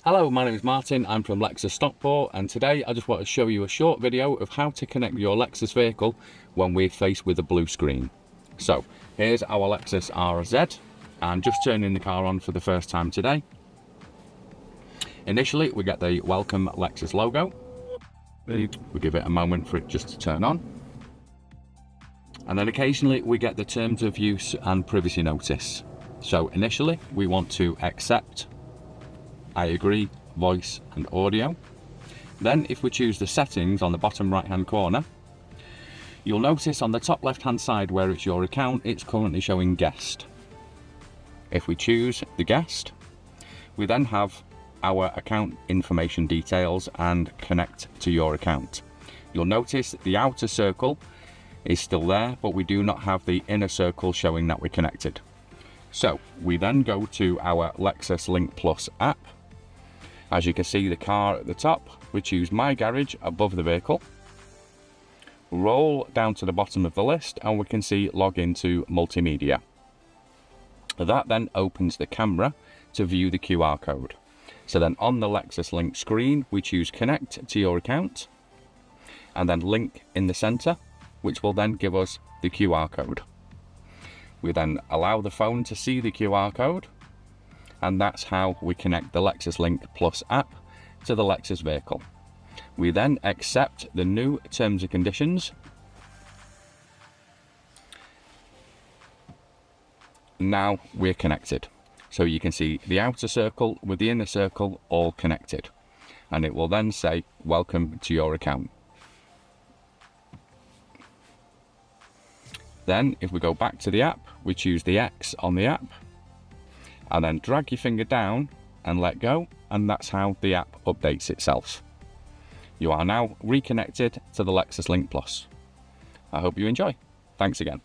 Hello, my name is Martin, I'm from Lexus Stockport, and today I just want to show you a short video of how to connect your Lexus vehicle when we're faced with a blue screen. So here's our Lexus RZ. I'm just turning the car on for the first time today. Initially we get the Welcome Lexus logo. We give it a moment for it just to turn on. And then occasionally we get the terms of use and privacy notice. So initially we want to accept, I agree, voice and audio. Then if we choose the settings on the bottom right hand corner, you'll notice on the top left hand side where it's your account, it's currently showing guest. If we choose the guest, we then have our account information details and connect to your account. You'll notice the outer circle is still there, but we do not have the inner circle showing that we're connected. So we then go to our Lexus Link Plus app. As you can see, the car at the top, we choose My Garage above the vehicle. Roll down to the bottom of the list and we can see log into Multimedia. That then opens the camera to view the QR code. So then on the Lexus Link screen, we choose Connect to your account and then Link in the center, which will then give us the QR code. We then allow the phone to see the QR code, and that's how we connect the Lexus Link Plus app to the Lexus vehicle. We then accept the new terms and conditions. Now we're connected. So you can see the outer circle with the inner circle all connected. And it will then say, welcome to your account. Then if we go back to the app, we choose the X on the app, and then drag your finger down and let go, and that's how the app updates itself. You are now reconnected to the Lexus Link Plus. I hope you enjoy. Thanks again.